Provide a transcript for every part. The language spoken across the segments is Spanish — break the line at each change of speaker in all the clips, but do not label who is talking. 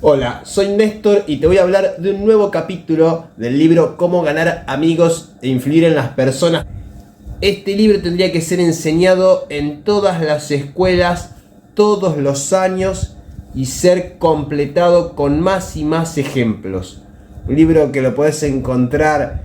Hola, soy Néstor y te voy a hablar de un nuevo capítulo del libro Cómo ganar amigos e influir en las personas. Este libro tendría que ser enseñado en todas las escuelas, todos los años y ser completado con más y más ejemplos. Un libro que lo puedes encontrar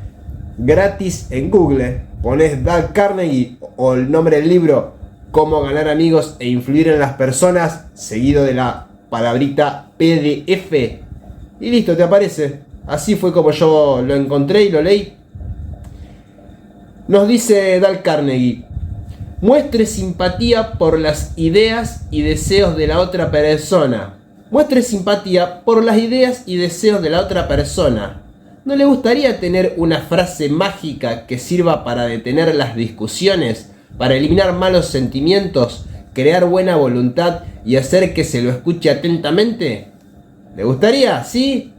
gratis en Google. Pones Dale Carnegie o el nombre del libro Cómo ganar amigos e influir en las personas, seguido de la palabrita PDF, y listo, te aparece. Así fue como yo lo encontré y lo leí. Nos dice Dale Carnegie: muestre simpatía por las ideas y deseos de la otra persona. Muestre simpatía por las ideas y deseos de la otra persona. ¿No le gustaría tener una frase mágica que sirva para detener las discusiones, para eliminar malos sentimientos, crear buena voluntad y hacer que se lo escuche atentamente? ¿Le gustaría? ¿Sí?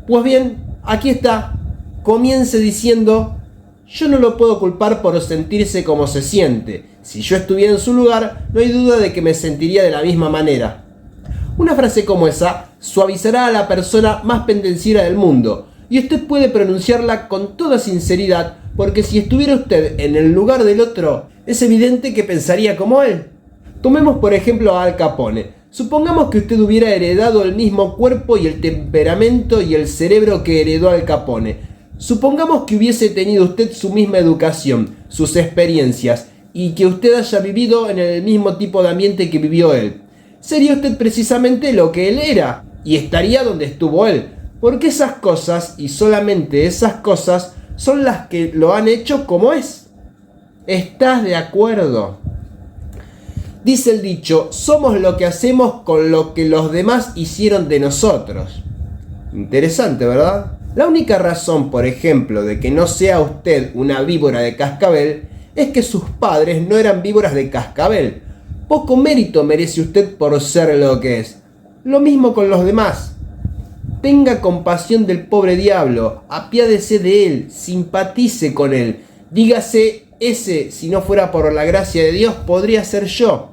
Pues bien, aquí está. Comience diciendo: yo no lo puedo culpar por sentirse como se siente. Si yo estuviera en su lugar, no hay duda de que me sentiría de la misma manera. Una frase como esa suavizará a la persona más pendenciera del mundo, y usted puede pronunciarla con toda sinceridad, porque si estuviera usted en el lugar del otro, es evidente que pensaría como él. Tomemos por ejemplo a Al Capone. Supongamos que usted hubiera heredado el mismo cuerpo y el temperamento y el cerebro que heredó Al Capone. Supongamos que hubiese tenido usted su misma educación, sus experiencias, y que usted haya vivido en el mismo tipo de ambiente que vivió él. Sería usted precisamente lo que él era, y estaría donde estuvo él, porque esas cosas, y solamente esas cosas, son las que lo han hecho como es. ¿Estás de acuerdo? Dice el dicho: somos lo que hacemos con lo que los demás hicieron de nosotros. Interesante, ¿verdad? La única razón, por ejemplo, de que no sea usted una víbora de cascabel es que sus padres no eran víboras de cascabel. Poco mérito merece usted por ser lo que es. Lo mismo con los demás. Tenga compasión del pobre diablo, apiádese de él, simpatice con él. Dígase: ese, si no fuera por la gracia de Dios, podría ser yo.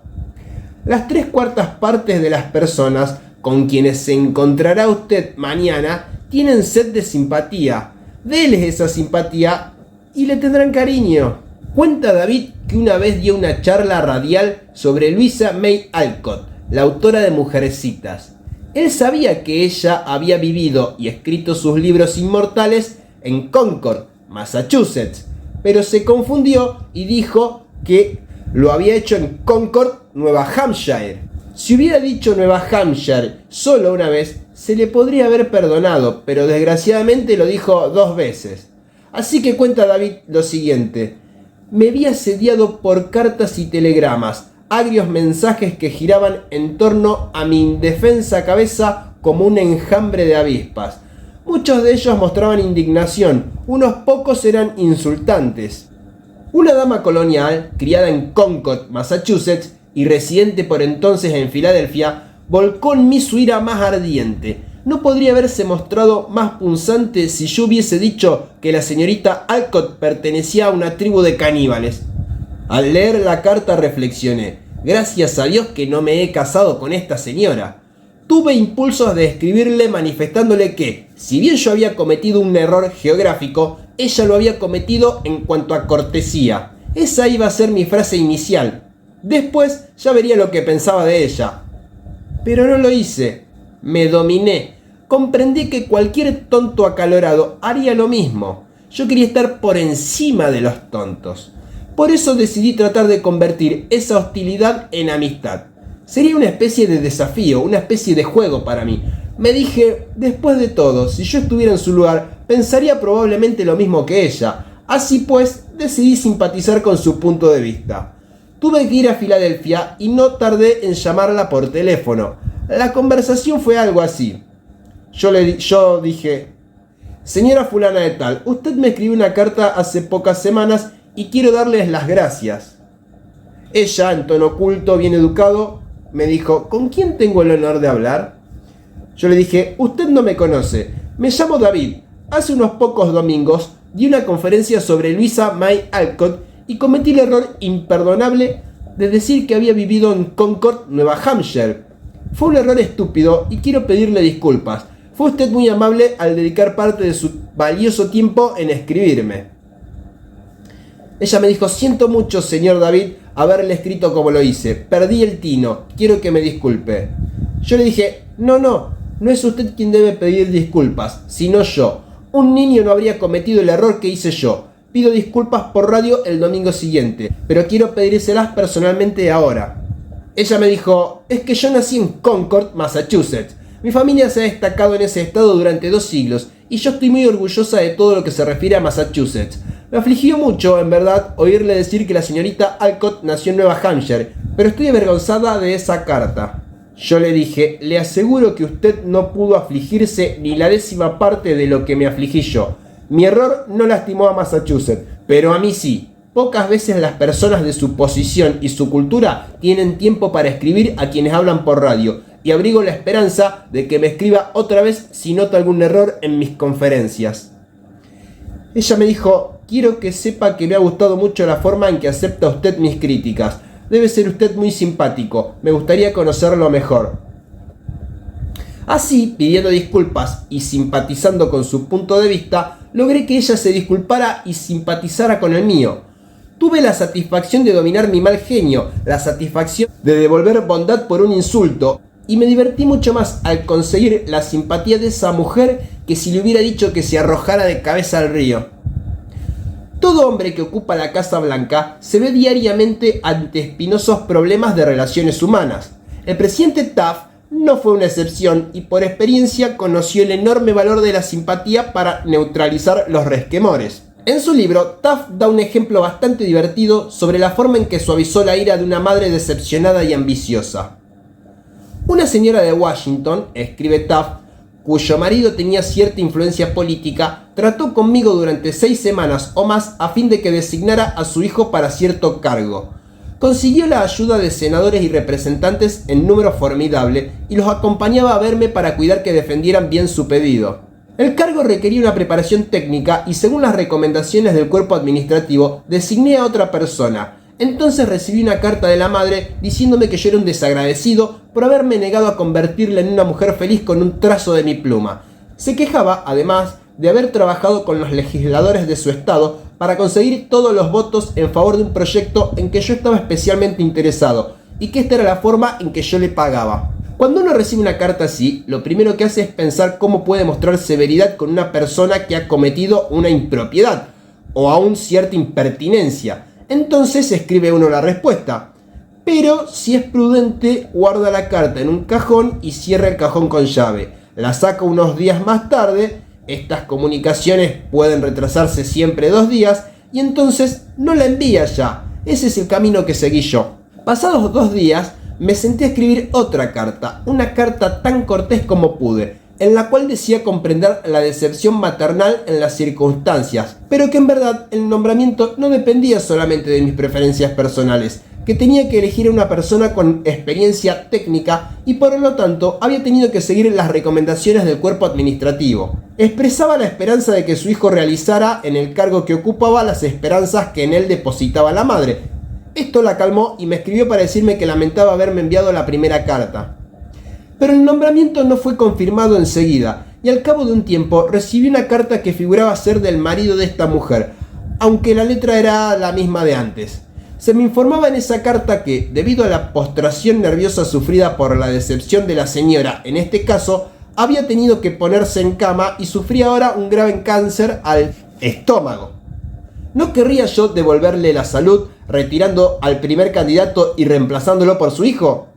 Las 3/4 partes de las personas con quienes se encontrará usted mañana tienen sed de simpatía. Déles esa simpatía y le tendrán cariño. Cuenta David que una vez dio una charla radial sobre Louisa May Alcott, la autora de Mujercitas. Él sabía que ella había vivido y escrito sus libros inmortales en Concord, Massachusetts, pero se confundió y dijo que lo había hecho en Concord, Nueva Hampshire. Si hubiera dicho Nueva Hampshire solo una vez, se le podría haber perdonado, pero desgraciadamente lo dijo 2 veces. Así que cuenta David lo siguiente: me vi asediado por cartas y telegramas, agrios mensajes que giraban en torno a mi indefensa cabeza como un enjambre de avispas. Muchos de ellos mostraban indignación, unos pocos eran insultantes. Una dama colonial, criada en Concord, Massachusetts, y residente por entonces en Filadelfia, volcó en mí su ira más ardiente. No podría haberse mostrado más punzante si yo hubiese dicho que la señorita Alcott pertenecía a una tribu de caníbales. Al leer la carta reflexioné: gracias a Dios que no me he casado con esta señora. Tuve impulsos de escribirle manifestándole que, si bien yo había cometido un error geográfico, ella lo había cometido en cuanto a cortesía. Esa iba a ser mi frase inicial. Después ya vería lo que pensaba de ella. Pero no lo hice. Me dominé. Comprendí que cualquier tonto acalorado haría lo mismo. Yo quería estar por encima de los tontos. Por eso decidí tratar de convertir esa hostilidad en amistad. Sería una especie de desafío, una especie de juego para mí. Me dije: después de todo, si yo estuviera en su lugar, pensaría probablemente lo mismo que ella. Así pues, decidí simpatizar con su punto de vista. Tuve que ir a Filadelfia y no tardé en llamarla por teléfono. La conversación fue algo así. Yo dije: señora fulana de tal, usted me escribió una carta hace pocas semanas y quiero darles las gracias. Ella, en tono culto, bien educado, me dijo: ¿con quién tengo el honor de hablar? Yo le dije: usted no me conoce, me llamo David. Hace unos pocos domingos di una conferencia sobre Louisa May Alcott y cometí el error imperdonable de decir que había vivido en Concord, Nueva Hampshire. Fue un error estúpido y quiero pedirle disculpas. Fue usted muy amable al dedicar parte de su valioso tiempo en escribirme. Ella me dijo: siento mucho, señor David, haberle escrito como lo hice. Perdí el tino. Quiero que me disculpe. Yo le dije: no es usted quien debe pedir disculpas, sino yo. Un niño no habría cometido el error que hice yo. Pido disculpas por radio el domingo siguiente, pero quiero pedírselas personalmente ahora. Ella me dijo: es que yo nací en Concord, Massachusetts. Mi familia se ha destacado en ese estado durante 2 siglos y yo estoy muy orgullosa de todo lo que se refiere a Massachusetts. Me afligió mucho, en verdad, oírle decir que la señorita Alcott nació en Nueva Hampshire, pero estoy avergonzada de esa carta. Yo le dije: le aseguro que usted no pudo afligirse ni la 10ª parte de lo que me afligí yo. Mi error no lastimó a Massachusetts, pero a mí sí. Pocas veces las personas de su posición y su cultura tienen tiempo para escribir a quienes hablan por radio, y abrigo la esperanza de que me escriba otra vez si nota algún error en mis conferencias. Ella me dijo: quiero que sepa que me ha gustado mucho la forma en que acepta usted mis críticas. Debe ser usted muy simpático. Me gustaría conocerlo mejor. Así, pidiendo disculpas y simpatizando con su punto de vista, logré que ella se disculpara y simpatizara con el mío. Tuve la satisfacción de dominar mi mal genio, la satisfacción de devolver bondad por un insulto, y me divertí mucho más al conseguir la simpatía de esa mujer que si le hubiera dicho que se arrojara de cabeza al río. Todo hombre que ocupa la Casa Blanca se ve diariamente ante espinosos problemas de relaciones humanas. El presidente Taft no fue una excepción y por experiencia conoció el enorme valor de la simpatía para neutralizar los resquemores. En su libro, Taft da un ejemplo bastante divertido sobre la forma en que suavizó la ira de una madre decepcionada y ambiciosa. Una señora de Washington, escribe Taft, cuyo marido tenía cierta influencia política, trató conmigo durante 6 semanas o más a fin de que designara a su hijo para cierto cargo. Consiguió la ayuda de senadores y representantes en número formidable y los acompañaba a verme para cuidar que defendieran bien su pedido. El cargo requería una preparación técnica y según las recomendaciones del cuerpo administrativo designé a otra persona. Entonces recibí una carta de la madre diciéndome que yo era un desagradecido por haberme negado a convertirla en una mujer feliz con un trazo de mi pluma. Se quejaba, además, de haber trabajado con los legisladores de su estado para conseguir todos los votos en favor de un proyecto en que yo estaba especialmente interesado y que esta era la forma en que yo le pagaba. Cuando uno recibe una carta así, lo primero que hace es pensar cómo puede mostrar severidad con una persona que ha cometido una impropiedad o aún cierta impertinencia. Entonces escribe uno la respuesta. Pero si es prudente, guarda la carta en un cajón y cierra el cajón con llave. La saca unos días más tarde. Estas comunicaciones pueden retrasarse siempre 2 días y entonces no la envía ya. Ese es el camino que seguí yo. Pasados 2 días me senté a escribir otra carta, una carta tan cortés como pude, en la cual decía comprender la decepción maternal en las circunstancias, pero que en verdad el nombramiento no dependía solamente de mis preferencias personales, que tenía que elegir a una persona con experiencia técnica y por lo tanto había tenido que seguir las recomendaciones del cuerpo administrativo. Expresaba la esperanza de que su hijo realizara en el cargo que ocupaba las esperanzas que en él depositaba la madre. Esto la calmó y me escribió para decirme que lamentaba haberme enviado la primera carta. Pero el nombramiento no fue confirmado enseguida y al cabo de un tiempo recibí una carta que figuraba ser del marido de esta mujer, aunque la letra era la misma de antes. Se me informaba en esa carta que, debido a la postración nerviosa sufrida por la decepción de la señora, en este caso, había tenido que ponerse en cama y sufría ahora un grave cáncer al estómago. ¿No querría yo devolverle la salud retirando al primer candidato y reemplazándolo por su hijo?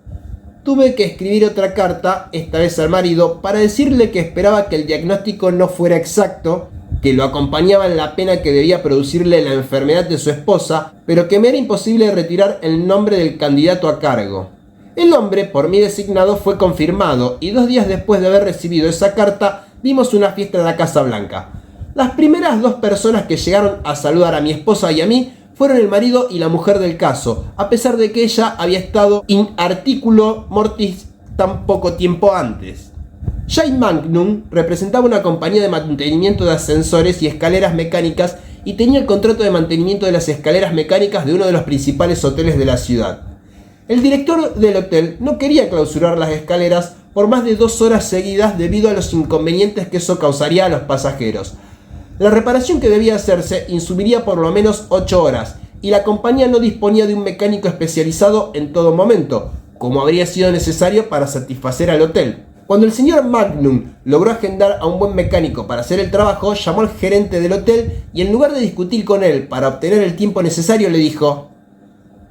Tuve que escribir otra carta, esta vez al marido, para decirle que esperaba que el diagnóstico no fuera exacto, que lo acompañaba en la pena que debía producirle la enfermedad de su esposa, pero que me era imposible retirar el nombre del candidato a cargo. El hombre, por mí designado, fue confirmado y 2 días después de haber recibido esa carta, dimos una fiesta en la Casa Blanca. Las primeras 2 personas que llegaron a saludar a mi esposa y a mí fueron el marido y la mujer del caso, a pesar de que ella había estado in articulo mortis tan poco tiempo antes. Jay Magnum representaba una compañía de mantenimiento de ascensores y escaleras mecánicas y tenía el contrato de mantenimiento de las escaleras mecánicas de uno de los principales hoteles de la ciudad. El director del hotel no quería clausurar las escaleras por más de 2 horas seguidas debido a los inconvenientes que eso causaría a los pasajeros. La reparación que debía hacerse insumiría por lo menos 8 horas y la compañía no disponía de un mecánico especializado en todo momento, como habría sido necesario para satisfacer al hotel. Cuando el señor Magnum logró agendar a un buen mecánico para hacer el trabajo, llamó al gerente del hotel y en lugar de discutir con él para obtener el tiempo necesario, le dijo: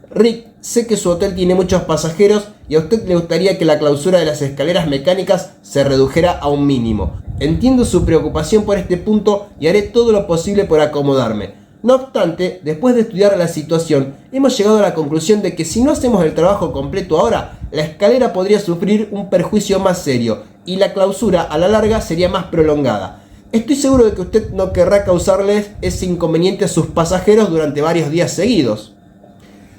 Rick, sé que su hotel tiene muchos pasajeros y a usted le gustaría que la clausura de las escaleras mecánicas se redujera a un mínimo. Entiendo su preocupación por este punto y haré todo lo posible por acomodarme. No obstante, después de estudiar la situación, hemos llegado a la conclusión de que si no hacemos el trabajo completo ahora, la escalera podría sufrir un perjuicio más serio y la clausura a la larga sería más prolongada. Estoy seguro de que usted no querrá causarles ese inconveniente a sus pasajeros durante varios días seguidos.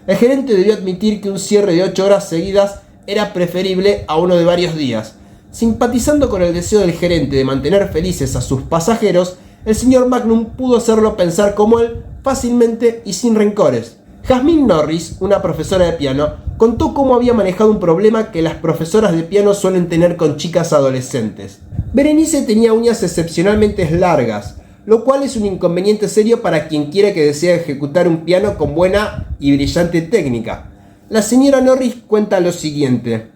El gerente debió admitir que un cierre de 8 horas seguidas era preferible a uno de varios días. Simpatizando con el deseo del gerente de mantener felices a sus pasajeros, el señor Magnum pudo hacerlo pensar como él, fácilmente y sin rencores. Jasmine Norris, una profesora de piano, contó cómo había manejado un problema que las profesoras de piano suelen tener con chicas adolescentes. Berenice tenía uñas excepcionalmente largas, lo cual es un inconveniente serio para quien quiera que desee ejecutar un piano con buena y brillante técnica. La señora Norris cuenta lo siguiente: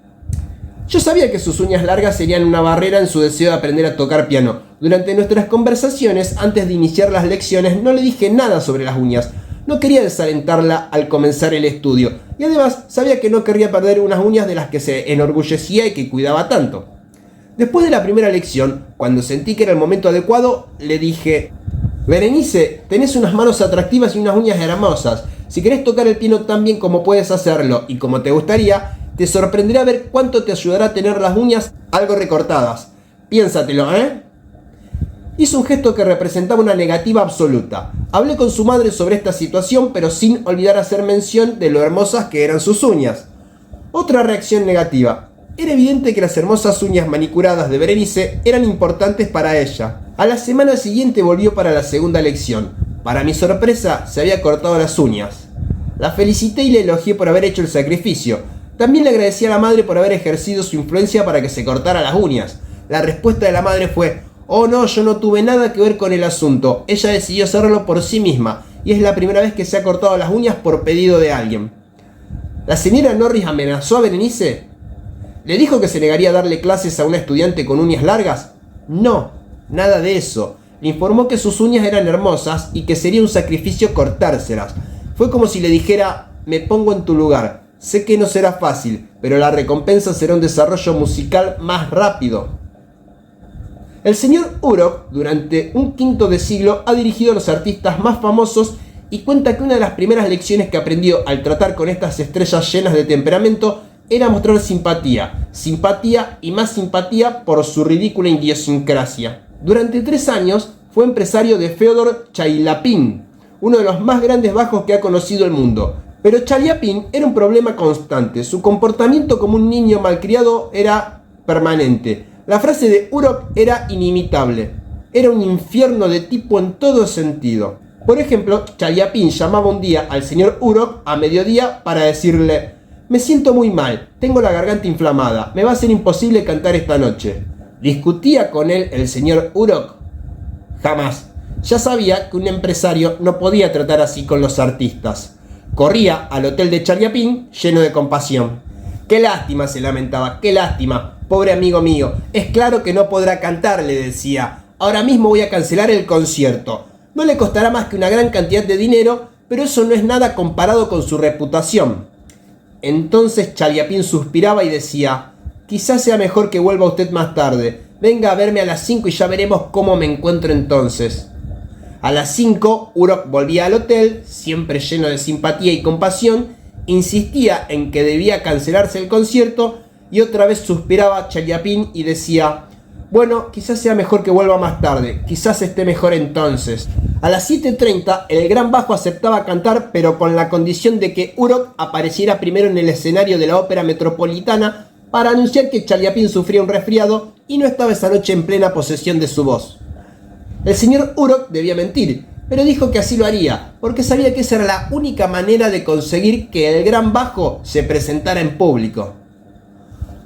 yo sabía que sus uñas largas serían una barrera en su deseo de aprender a tocar piano. Durante nuestras conversaciones, antes de iniciar las lecciones, no le dije nada sobre las uñas. No quería desalentarla al comenzar el estudio. Y además, sabía que no querría perder unas uñas de las que se enorgullecía y que cuidaba tanto. Después de la primera lección, cuando sentí que era el momento adecuado, le dije: Berenice, tenés unas manos atractivas y unas uñas hermosas. Si querés tocar el piano tan bien como puedes hacerlo y como te gustaría, te sorprenderá ver cuánto te ayudará a tener las uñas algo recortadas. Piénsatelo, ¿eh? Hizo un gesto que representaba una negativa absoluta. Hablé con su madre sobre esta situación, pero sin olvidar hacer mención de lo hermosas que eran sus uñas. Otra reacción negativa. Era evidente que las hermosas uñas manicuradas de Berenice eran importantes para ella. A la semana siguiente volvió para la segunda lección. Para mi sorpresa, se había cortado las uñas. La felicité y le elogié por haber hecho el sacrificio. También le agradecí a la madre por haber ejercido su influencia para que se cortara las uñas. La respuesta de la madre fue: oh no, yo no tuve nada que ver con el asunto. Ella decidió hacerlo por sí misma y es la primera vez que se ha cortado las uñas por pedido de alguien. ¿La señora Norris amenazó a Berenice? ¿Le dijo que se negaría a darle clases a una estudiante con uñas largas? No, nada de eso. Le informó que sus uñas eran hermosas y que sería un sacrificio cortárselas. Fue como si le dijera: me pongo en tu lugar. Sé que no será fácil, pero la recompensa será un desarrollo musical más rápido. El señor Urok, durante un quinto de siglo, ha dirigido a los artistas más famosos y cuenta que una de las primeras lecciones que aprendió al tratar con estas estrellas llenas de temperamento era mostrar simpatía y más simpatía por su ridícula idiosincrasia. Durante 3 años fue empresario de Feodor Chaliapin, uno de los más grandes bajos que ha conocido el mundo. Pero Chaliapin era un problema constante. Su comportamiento como un niño malcriado era permanente. La frase de Urok era inimitable. Era un infierno de tipo en todo sentido. Por ejemplo, Chaliapin llamaba un día al señor Urok a mediodía para decirle: me siento muy mal, tengo la garganta inflamada, me va a ser imposible cantar esta noche. ¿Discutía con él el señor Urok? Jamás. Ya sabía que un empresario no podía tratar así con los artistas. Corría al hotel de Chaliapin lleno de compasión. ¡Qué lástima!, se lamentaba. ¡Qué lástima! Pobre amigo mío. Es claro que no podrá cantar, le decía. Ahora mismo voy a cancelar el concierto. No le costará más que una gran cantidad de dinero, pero eso no es nada comparado con su reputación. Entonces Chaliapin suspiraba y decía: quizás sea mejor que vuelva usted más tarde. Venga a verme a las 5 y ya veremos cómo me encuentro entonces. A las 5, Urok volvía al hotel, siempre lleno de simpatía y compasión, insistía en que debía cancelarse el concierto y otra vez suspiraba Chaliapin y decía: bueno, quizás sea mejor que vuelva más tarde, quizás esté mejor entonces. A las 7:30 el gran bajo aceptaba cantar, pero con la condición de que Urok apareciera primero en el escenario de la Ópera Metropolitana para anunciar que Chaliapin sufría un resfriado y no estaba esa noche en plena posesión de su voz. El señor Urok debía mentir, pero dijo que así lo haría, porque sabía que esa era la única manera de conseguir que el gran bajo se presentara en público.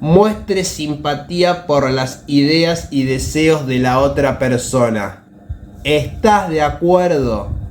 Muestre simpatía por las ideas y deseos de la otra persona. ¿Estás de acuerdo?